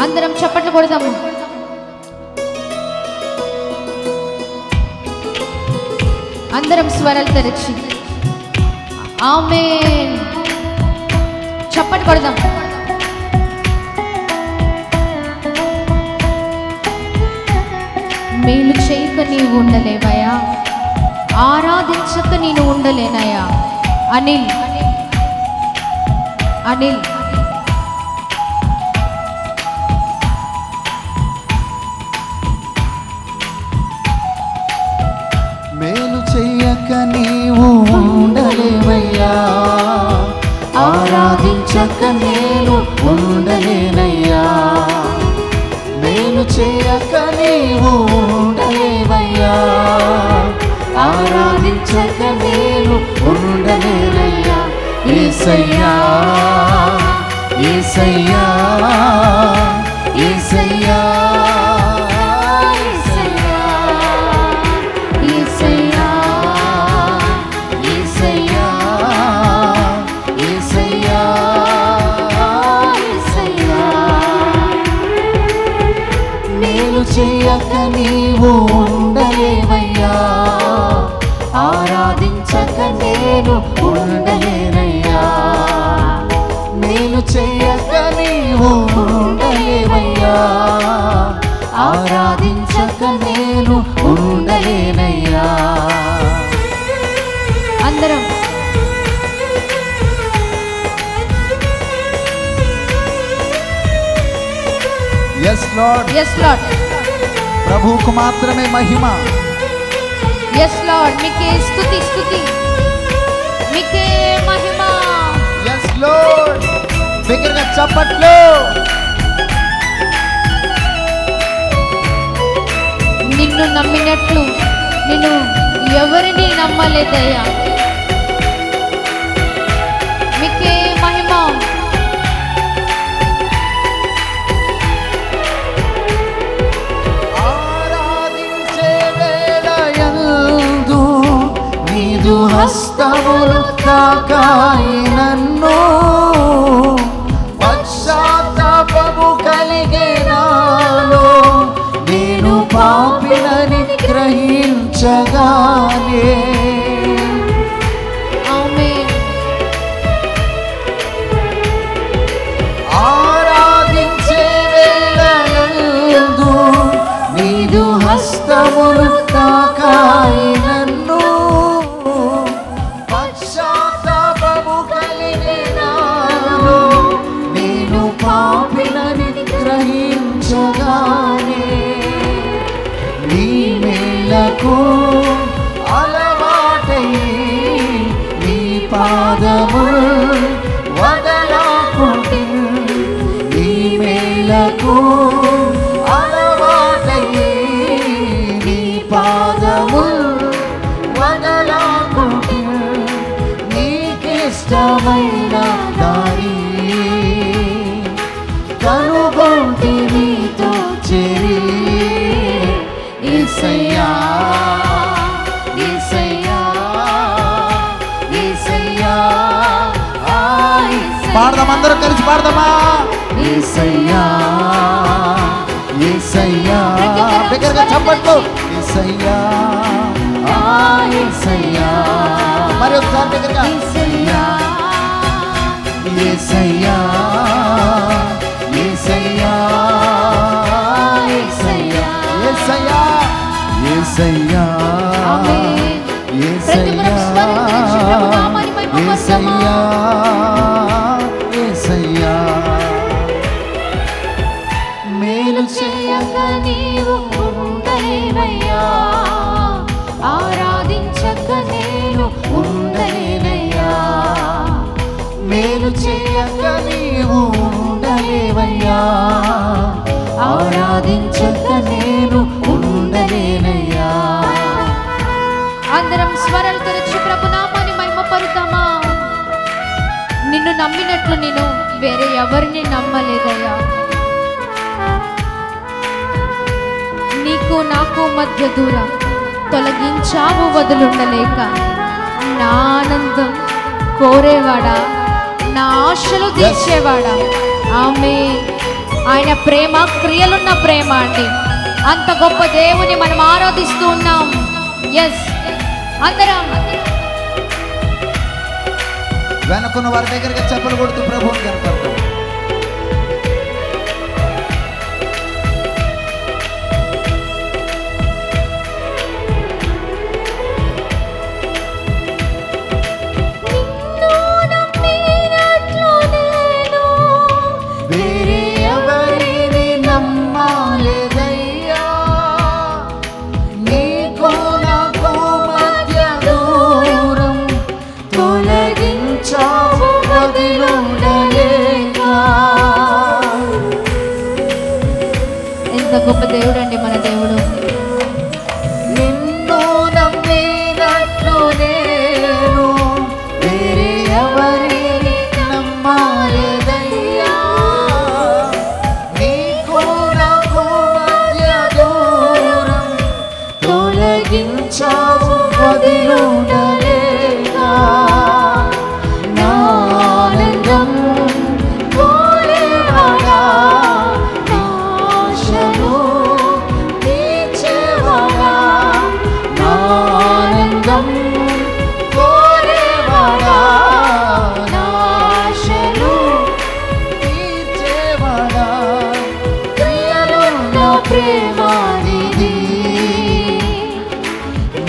అందరం చప్పట్లు కొడదాము. అందరం స్వరాలు తెరిచి ఆమేన్ చప్పట్లు కొడదాం. మేలు చేయక నీవు ఉండలేవయ్యా, ఆరాధించక నేను ఉండలేనయ్యా. అనిల్ అనిల్ మేలు చెయ్యక నీవు ఉండలేవయ్యా, ఆరాధించక నేను ఉండలేనయ్యా. మేలు చేయక నీవు ఉండలేవయ్యా, ఆరాధించక నేను ఉండలేనయ్యా. యేసయ్యా యేసయ్యా యేసయ్యా చేయక నీవు ఉండలేవయ్యా, ఆరాధించక నేను ఉండలేనయ్యా. మేలు చేయక నీవు ఉండలేవయ్యా, ఆరాధించక నేను ఉండలేనయ్యా. అందరం yes lord yes lord ప్రభువుకు మాత్రమే మహిమ. yes lord మీకే స్తుతి స్తుతి మీకే మహిమ. yes lord బిగ్గరగా చప్పట్లు. నిన్ను నమ్మినట్లు నిన్ను ఎవరిని నమ్మలేదయ్యా. మీకే మహిమ. హస్తములు తాకాయి నన్ను, పశ్చాత్తాపము కలిగే నాలో, నేను పాపినని గ్రహించగానే. ఆమేన్. ఆరాధించే వేళలందు నీదు హస్తములు తాకాయి నన్ను, గ్రహించగానే. నీ మేలకు అలవాటై నీ పాదము వదలకుంటే, నీ మేలకు అలవాటై నీ పాదము వదలకుంటే, నీకిష్టమైన దారి కనుగొంటి నీతో చేరి. యేసయ్యా యేసయ్యా యేసయ్యా. పాడదాం, అందరం కలిసి పాడదామా. యేసయ్యా యేసయ్యా బిగ్గరగా చప్పట్లు. యేసయ్యా యేసయ్యా మరి ఒకసారి బిగ్గరగా. యేసయ్యా యేసయ్యా యేసయ్యా యేసయ్యా యేసయ్యా యేసయ్యా ఆమేన్. యేసయ్యా యేసయ్యా యేసయ్యా. మేలు చేయక నీవు ఉండలేవయ్యా, ఆరాధించక నేను ఉండలేనయ్యా. మేలు చేయక నీవు ఉండలేవయ్యా, ఆరాధించక నేను ఉండలేనయ్యా. అందరం స్వరాలు తెరిచి ప్రభు నామాన్ని మహిమపరుద్దామా. నిన్ను నమ్మినట్లు నేను వేరే ఎవరిని నమ్మలేదయ్యా. నీకు నాకు మధ్య దూరం తొలగించావు వదులుండలేక. నా ఆనందం కోరేవాడా, నా ఆశలు తీర్చేవాడా. ఆమేన్. ఆయన ప్రేమ క్రియలున్న ప్రేమ అండి. అంత గొప్ప దేవుని మనం ఆరాధిస్తూ ఉన్నాం. ఎస్, అందరం వెనుకున్న వారి దగ్గరగా చప్పలు కొడుతూ ప్రభువుని కనపడతాం. గొప్ప దేవుడు అండి మన దేవుడు. నిన్ను నమ్మినట్లు నేను వేరే ఎవరిని నమ్మలేదయ్యా. నీకు నాకు మధ్య దూరం తొలగించావు వదిలుండలేగా. నా ఆనందం కోరేవాడా,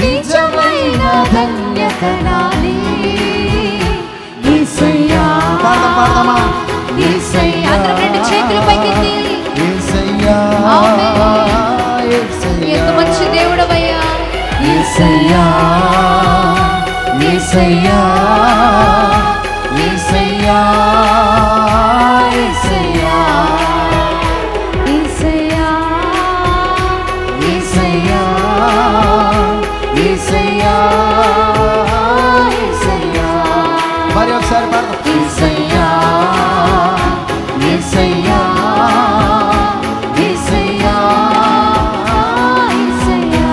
నిజమైన ధన్యతనాలి యేసయ్యా. పాడదామా? యేసయ్యా. అందరం రెండు చేతులు పైకెత్తి యేసయ్యా, ఎంత మంచి దేవుడవయ్యా. యేసయ్యా, యేసయ్యా, యేసయ్యా, యేసయ్యా, యేసయ్యా, యేసయ్యా, యేసయ్యా, యేసయ్యా. మరి ఒకసారి పాడదాం. యేసయ్యా, యేసయ్యా, యేసయ్యా, యేసయ్యా.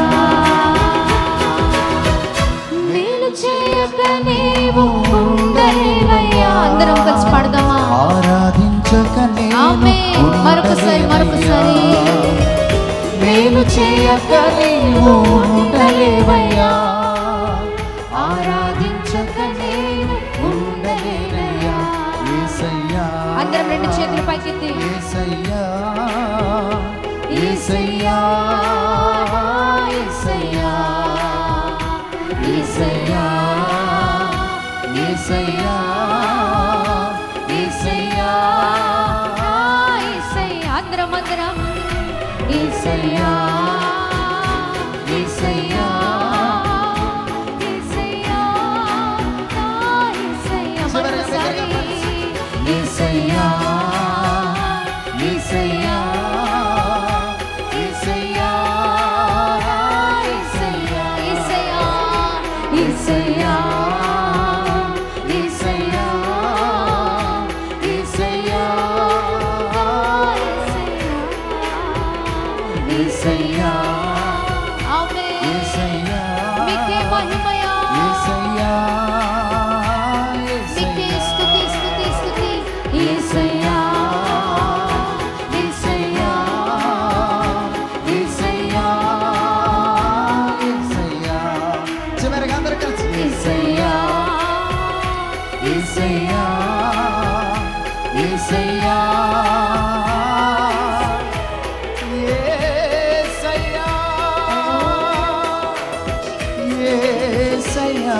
మేలు చేయక నీవు ఉండలేవయ్యా. అందరం కలిసి పాడదామా? ఆరాధించక ఆమేన్. మరొకసారి మేలు చేయక నీవు ఉండలేవయ్యా. ఆరాధించక నేను ఉండలేనయ్యా. యేసయ్యా. అందరం రెండు చేతులు పైకెత్తి యేసయ్యా, యేసయ్యా, యేసయ్యా, యేసయ్యా, యేసయ్యా, యేసయ్యా, యేసయ్యా. అందరం యేసయ్యా, యేసయ్యా, యేసయ్యా, యేసయ్యా. మరొకసారి యేసయ్యా, యేసయ్యా, యేసయ్యా, యేసయ్యా, యేసయ్యా, యేసయ్యా, యేసయ్యా, యేసయ్యా, యేసయ్యా, ఆమేన్. యేసయ్యా, మీకే మహిమయా. యేసయ్యా, మీకే స్తుతి, స్తుతి, స్తుతి. యేసయ్యా, యేసయ్యా, యేసయ్యా, యేసయ్యా. చివరిగా అందరూ కలిసి యేసయ్యా, యేసయ్యా, యేసయ్యా, యేసయ్యా, యేసయ్యా.